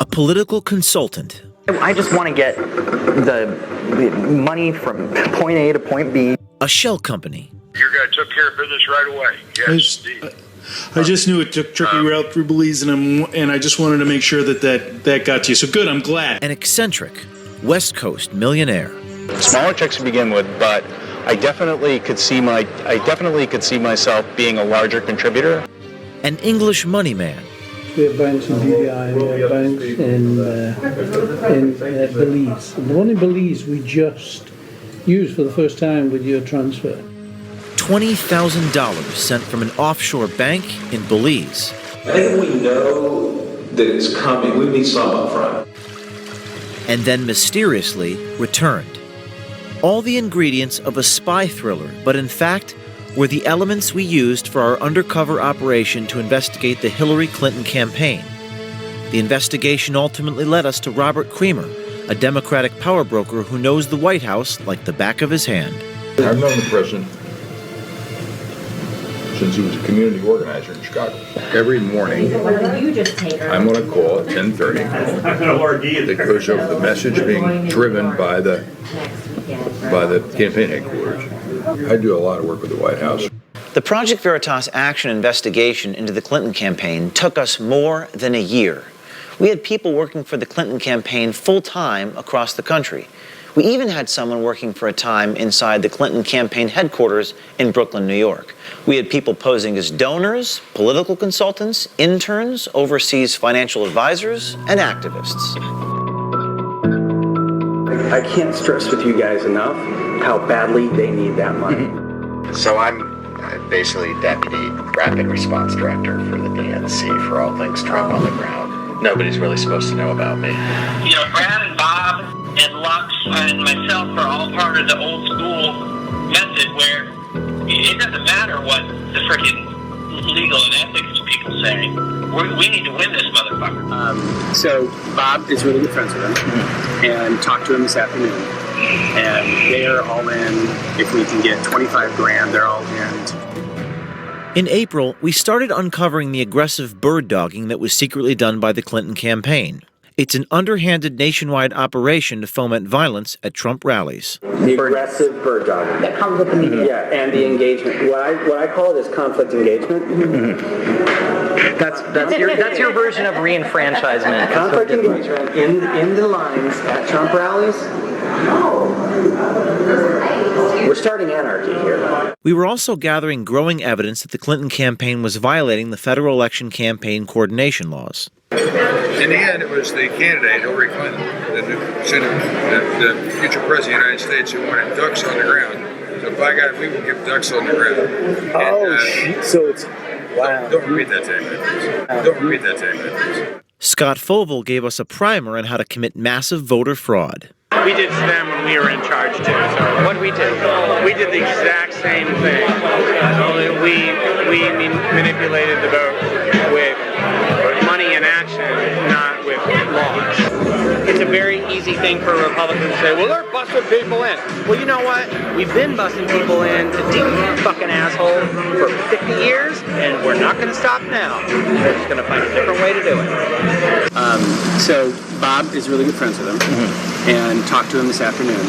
a political consultant. I just want to get the money from point A to point B. A shell company. Your guy took care of business right away. Yes, indeed. I just knew it took tricky route through Belize, and I just wanted to make sure that got to you. So good, I'm glad. An eccentric West Coast millionaire. Smaller checks to begin with, but I definitely could see myself being a larger contributor. An English money man. We have banks in BVI, we have banks in Belize. And the one in Belize we just used for the first time with your transfer. $20,000 sent from an offshore bank in Belize. I think we know that it's coming. We need some up front. And then mysteriously returned. All the ingredients of a spy thriller, but in fact, were the elements we used for our undercover operation to investigate the Hillary Clinton campaign. The investigation ultimately led us to Robert Creamer, a Democratic power broker who knows the White House like the back of his hand. I've known the president since he was a community organizer in Chicago. Every morning, I'm on a call at 10:30 that goes over the message being driven by the campaign headquarters. I do a lot of work with the White House. The Project Veritas action investigation into the Clinton campaign took us more than a year. We had people working for the Clinton campaign full-time across the country. We even had someone working for a time inside the Clinton campaign headquarters in Brooklyn, New York. We had people posing as donors, political consultants, interns, overseas financial advisors, and activists. I can't stress with you guys enough how badly they need that money. So I'm basically Deputy Rapid Response Director for the DNC for all things Trump on the ground. Nobody's really supposed to know about me. You know, Brad and Bob and Lux and myself are all part of the old school method where it doesn't matter what the freaking legal and ethics people say. We need to win this motherfucker. So Bob is really good friends with him, and talked to him this afternoon. And they are all in. If we can get 25 grand, they're all in. In April, we started uncovering the aggressive bird dogging that was secretly done by the Clinton campaign. It's an underhanded nationwide operation to foment violence at Trump rallies. The aggressive bird dogging. That comes with the media. Yeah, and the engagement. What I call it is conflict engagement. That's your version of reenfranchisement. Conflict engagement in the lines at Trump rallies. We're starting anarchy here. We were also gathering growing evidence that the Clinton campaign was violating the federal election campaign coordination laws. In the end, it was the candidate, Hillary Clinton, the future president of the United States, who wanted ducks on the ground. So by God, we will give ducks on the ground. So it's... Wow. Don't repeat that to anybody, please. Don't repeat that to anybody, please. Scott Fovel gave us a primer on how to commit massive voter fraud. We did to them when we were in charge, too. So what did we do? We did the exact same thing. Only we manipulated the vote with money and action, not with laws. It's a very easy thing for Republicans to say, well, they're busting people in. Well, you know what? We've been busting people in to deal with fucking asshole for 50 years, and we're not going to stop now. We're just going to find a different way to do it. So Bob is really good friends with him, and talked to him this afternoon.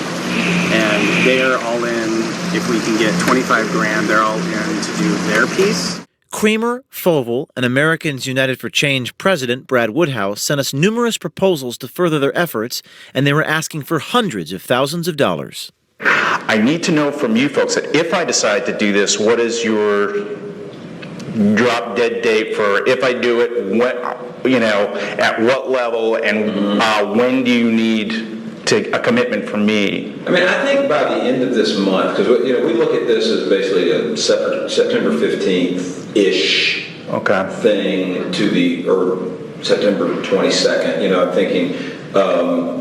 And they are all in. If we can get 25 grand, they're all in to do their piece. Creamer, Fovel, and Americans United for Change President Brad Woodhouse sent us numerous proposals to further their efforts, and they were asking for hundreds of thousands of dollars. I need to know from you folks that if I decide to do this, what is your drop dead date for if I do it, when, at what level, and when do you need a commitment from me? I mean, I think by the end of this month, because we look at this as basically a September 15th-ish thing or September 22nd. I'm thinking.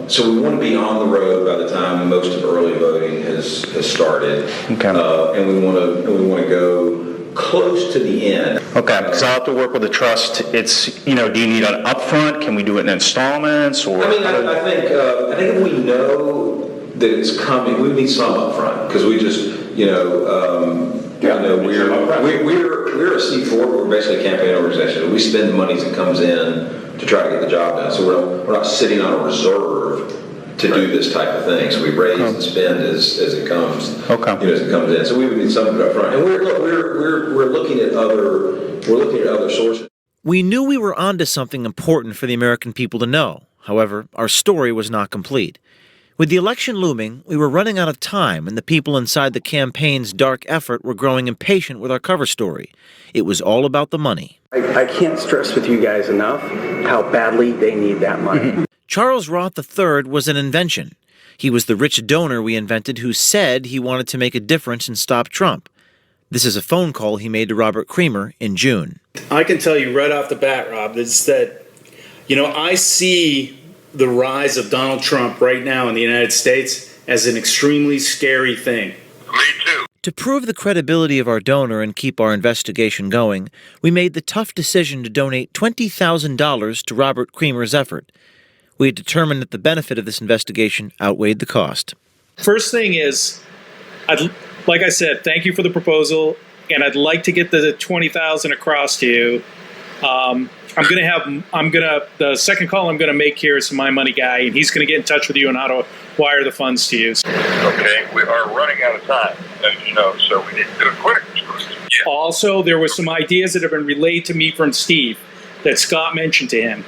So we want to be on the road by the time most of early voting has started, and we want to go close to the end. Okay, because I'll have to work with the trust. It's do you need an upfront? Can we do it in installments? Or I think if we know that it's coming, we need some upfront because we just we're a C4. We're basically a campaign organization. We spend the money that comes in to try to get the job done. So we're not sitting on a reserve to do this type of thing. So we raise and spend as it comes, as it comes in. So we would need some of it up front. And we're looking at other sources. We knew we were onto something important for the American people to know. However, our story was not complete. With the election looming, we were running out of time, and the people inside the campaign's dark effort were growing impatient with our cover story. It was all about the money. I can't stress with you guys enough how badly they need that money. Charles Roth III was an invention. He was the rich donor we invented who said he wanted to make a difference and stop Trump. This is a phone call he made to Robert Creamer in June. I can tell you right off the bat, Rob, that I see the rise of Donald Trump right now in the United States as an extremely scary thing. Me too. To prove the credibility of our donor and keep our investigation going, we made the tough decision to donate $20,000 to Robert Creamer's effort. We had determined that the benefit of this investigation outweighed the cost. First thing is, like I said, thank you for the proposal, and I'd like to get the $20,000 across to you. The second call I'm gonna make here is to my money guy, and he's gonna get in touch with you on how to wire the funds to you. Okay, we are running out of time, as you know, so we need to do it quick. Yeah. Also, there were some ideas that have been relayed to me from Steve that Scott mentioned to him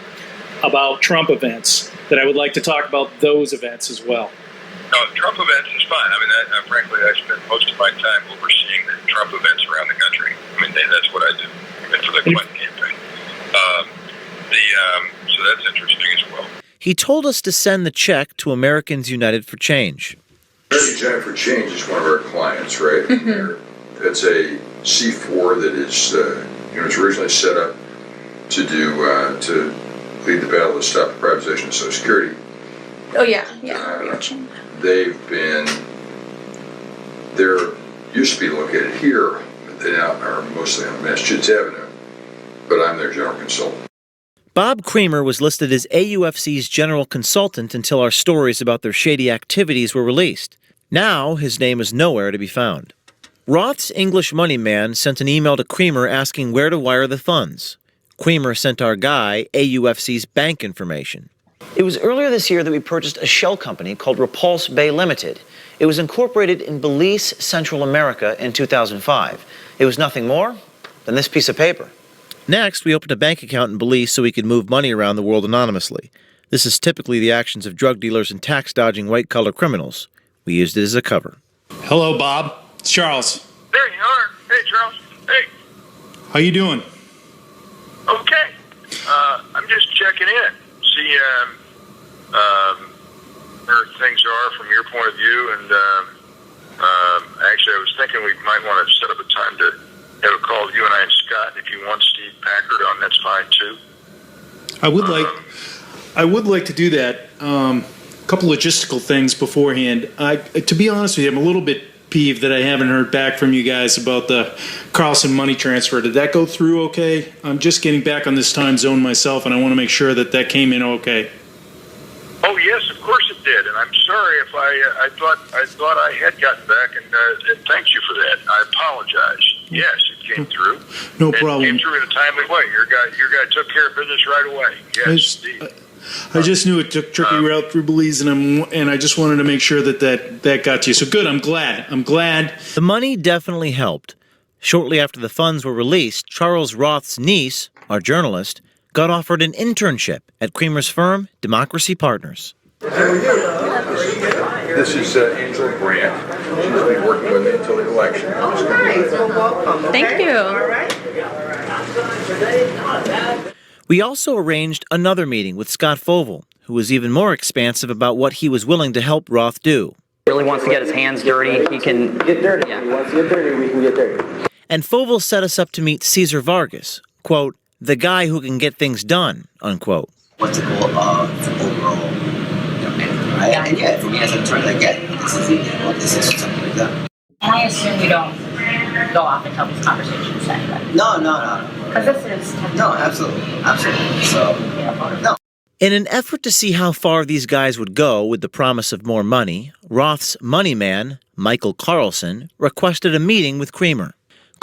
about Trump events, that I would like to talk about those events as well. No, Trump events is fine. I mean, frankly, I spend most of my time overseeing the Trump events around the country. I mean, that's what I do. For the Clinton campaign. So that's interesting as well. He told us to send the check to Americans United for Change. Americans United for Change is one of our clients, right? It's a C4 that is, it's originally set up to to lead the battle to stop the privatization of Social Security. Oh yeah. They're used to be located here, but they now are mostly on Massachusetts Avenue. But I'm their general consultant. Bob Creamer was listed as AUFC's general consultant until our stories about their shady activities were released. Now, his name is nowhere to be found. Roth's English money man sent an email to Creamer asking where to wire the funds. Creamer sent our guy AUFC's bank information. It was earlier this year that we purchased a shell company called Repulse Bay Limited. It was incorporated in Belize, Central America in 2005. It was nothing more than this piece of paper. Next, we opened a bank account in Belize so we could move money around the world anonymously. This is typically the actions of drug dealers and tax-dodging white-collar criminals. We used it as a cover. Hello, Bob. It's Charles. There you are. Hey, Charles. Hey. How you doing? Okay. I'm just checking in. See where things are from your point of view. And actually, I was thinking we might want to set up a time to have a call with you and I and Scott. If you want Steve Packard on, that's fine too. I would like to do that. A couple logistical things beforehand. To be honest with you, I'm a little bit peeved that I haven't heard back from you guys about the Carlson money transfer. Did that go through okay? I'm just getting back on this time zone myself, and I want to make sure that came in okay. Oh yes, of course it did, and I'm sorry if I thought I had gotten back, and thank you for that. I apologize. Yes, it came through. No problem. It came through in a timely way. Your guy took care of business right away. Yes, I just knew it took tricky route through Belize, and I just wanted to make sure that got to you. So good. I'm glad. The money definitely helped. Shortly after the funds were released, Charles Roth's niece, our journalist, got offered an internship at Creamer's firm, Democracy Partners. This is Angela Grant. She's been working with me until the election. Oh, nice. Well, welcome. Thank you. All right. We also arranged another meeting with Scott Fovel, who was even more expansive about what he was willing to help Roth do. Really wants to get his hands dirty. He can Get dirty. Yeah. He wants to get dirty, we can get dirty. And Fovel set us up to meet Cesar Vargas, quote, the guy who can get things done, unquote. What's the goal of the overall campaign, right? And yeah, for me as an attorney, this is something like that. And I assume you don't go off and tell these conversations to anybody. No. Because this is No, absolutely. So, no. In an effort to see how far these guys would go with the promise of more money, Roth's money man, Michael Carlson, requested a meeting with Creamer.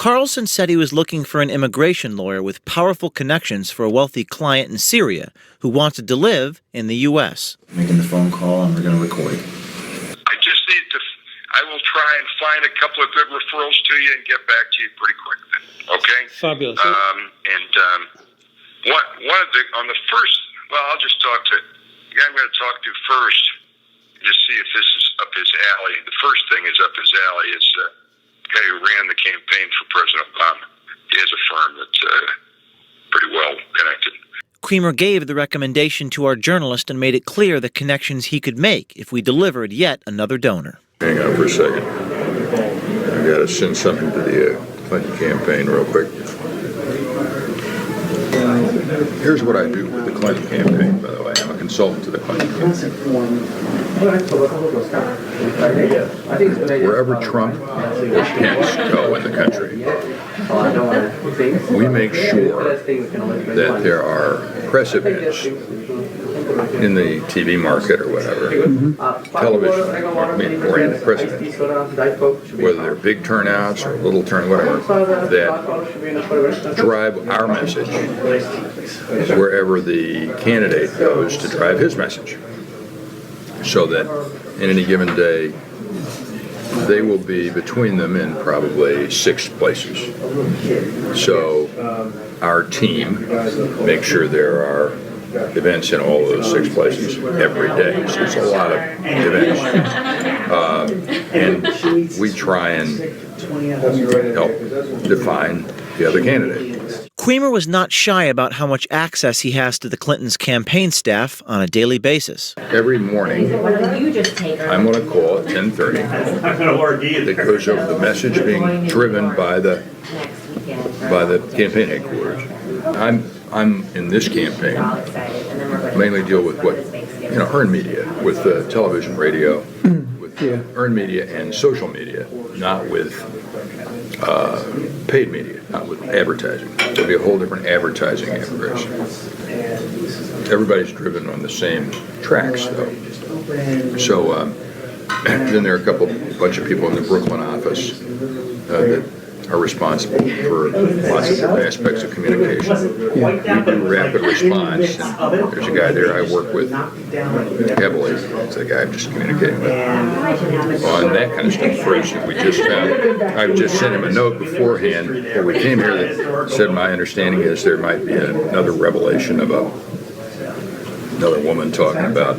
Carlson said he was looking for an immigration lawyer with powerful connections for a wealthy client in Syria who wanted to live in the U.S. Making the phone call, and we're going to record it. I will try and find a couple of good referrals to you and get back to you pretty quick then, okay? Fabulous. One of the, on the first, well, I'll just talk to, the guy I'm going to talk to first, just see if this is up his alley. The first thing is up his alley is the guy who ran the campaign for President Obama. He has a firm that's pretty well connected. Creamer gave the recommendation to our journalist and made it clear the connections he could make if we delivered yet another donor. Hang on for a second. I got to send something to the Clinton campaign real quick. Here's what I do with the Clinton campaign, by the way. I'm a consultant to the Clinton campaign. Wherever Trump or Pence go in the country, we make sure that there are press events in the TV market or whatever, television, or in the press events, whether they're big turnouts or little whatever, that drive our message wherever the candidate goes to drive his message. So that in any given day, they will be between them in probably 6 places. So our team makes sure there are events in all those 6 places every day. So it's a lot of events. And we try and help define the other candidate. Creamer was not shy about how much access he has to the Clintons' campaign staff on a daily basis. Every morning, I'm on a call at 10:30 that goes over the message being driven by the campaign headquarters. I'm in this campaign mainly deal with what earned media, with television, radio, with earned media and social media, not with paid media, not with advertising. There'll be a whole different advertising operation. Everybody's driven on the same tracks, though. So then there are a bunch of people in the Brooklyn office that are responsible for lots of different aspects of communication. We do rapid response, and there's a guy there I work with heavily. It's the guy I'm just communicating with on that kind of stuff. For instance, I've just sent him a note beforehand before we came here that said my understanding is there might be another revelation of another woman talking about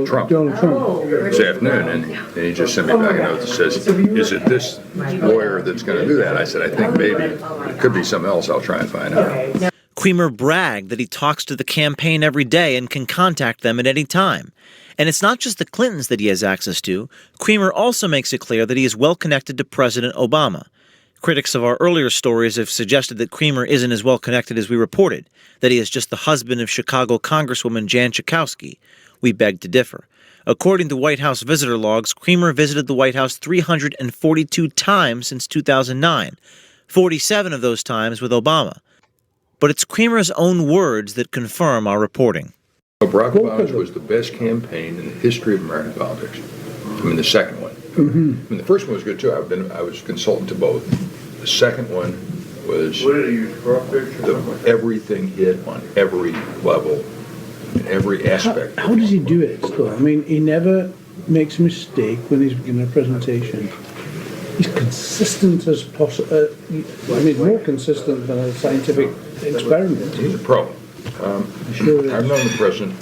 Trump this afternoon, and he just sent me back a note that says, is it this lawyer that's going to do that? I said, I think maybe. It could be something else. I'll try and find out. Creamer bragged that he talks to the campaign every day and can contact them at any time. And it's not just the Clintons that he has access to. Creamer also makes it clear that he is well connected to President Obama. Critics of our earlier stories have suggested that Creamer isn't as well connected as we reported, that he is just the husband of Chicago Congresswoman Jan Schakowsky. We beg to differ. According to White House visitor logs, Creamer visited the White House 342 times since 2009, 47 of those times with Obama. But it's Creamer's own words that confirm our reporting. Barack Obama's was the best campaign in the history of American politics. I mean, the second one. I mean, the first one was good too. I was consultant to both. The second one was everything hit on every level, in every aspect. How does he do it, though? I mean, he never makes a mistake when he's giving a presentation. He's consistent as possible. I mean, more consistent than a scientific experiment. He's a pro. I've known the president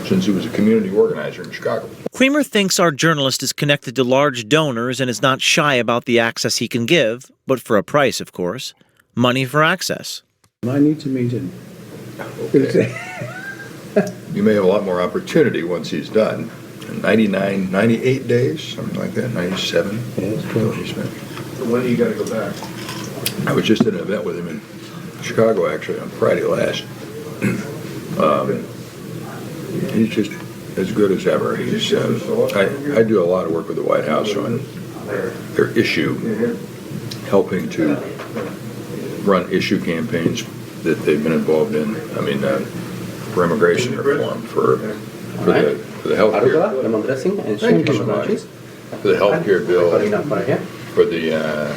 since he was a community organizer in Chicago. Creamer thinks our journalist is connected to large donors and is not shy about the access he can give, but for a price, of course. Money for access. I need to meet him. Okay. You may have a lot more opportunity once he's done. 98 days, something like that, 97. Yeah, that's close. So when do you got to go back? I was just at an event with him in Chicago, actually, on Friday last. He's just as good as ever. He's, I do a lot of work with the White House on their issue, helping to run issue campaigns that they've been involved in. I mean, for immigration reform, for the health care. Thank you so much. For the healthcare bill, for the,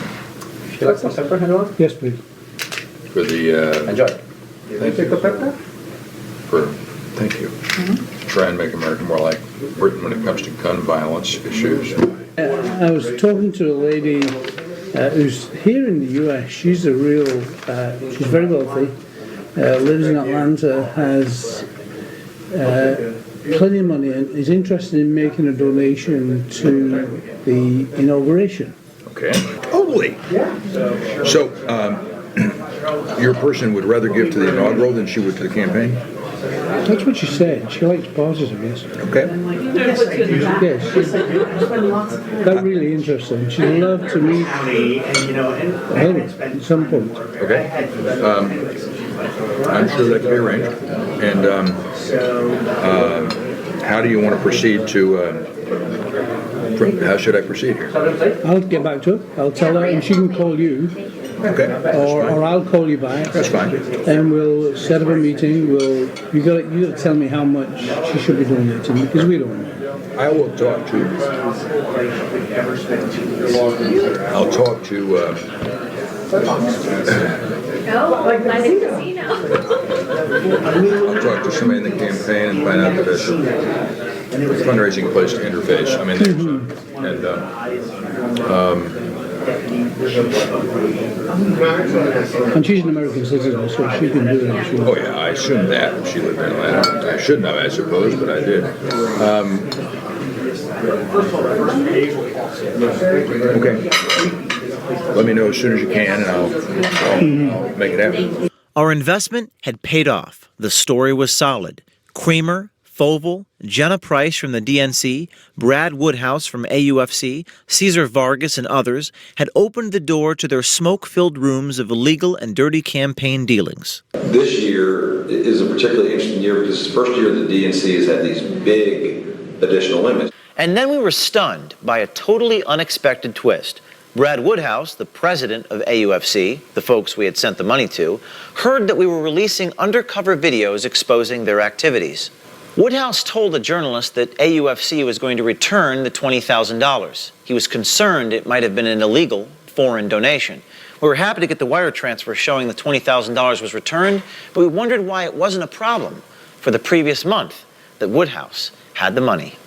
Yes, please. for the, Enjoy. thank you. Try and make America more like Britain when it comes to gun violence issues. I was talking to a lady who's here in the US. She's a real, she's very wealthy, lives in Atlanta, has plenty of money, and is interested in making a donation to the inauguration. Okay. Totally. So, your person would rather give to the inaugural than she would to the campaign? That's what she said. She likes positive, yes. Okay. Yes, that's really interesting. She'd love to meet Hillary at some point. Okay. I'm sure that can be arranged. And how do you want to proceed to? How should I proceed here? I'll get back to her. I'll tell her, and she can call you. Okay. Or I'll call you back. That's fine. And we'll set up a meeting. You got to tell me how much she should be donating, because we don't know. I will talk to. I'll talk to. I'll talk to somebody in the campaign and find out the best fundraising place to interface. I mean, And she's an American citizen, so she can do it. Oh yeah, I assumed that if she lived in Atlanta. I shouldn't have, I suppose, but I did. Okay. Let me know as soon as you can, and I'll make it happen. Our investment had paid off. The story was solid. Creamer, Foval, Jenna Price from the DNC, Brad Woodhouse from AUFC, Cesar Vargas, and others had opened the door to their smoke-filled rooms of illegal and dirty campaign dealings. This year is a particularly interesting year because it's the first year the DNC has had these big additional limits. And then we were stunned by a totally unexpected twist. Brad Woodhouse, the president of AUFC, the folks we had sent the money to, heard that we were releasing undercover videos exposing their activities. Woodhouse told a journalist that AUFC was going to return the $20,000. He was concerned it might have been an illegal foreign donation. We were happy to get the wire transfer showing the $20,000 was returned, but we wondered why it wasn't a problem for the previous month that Woodhouse had the money.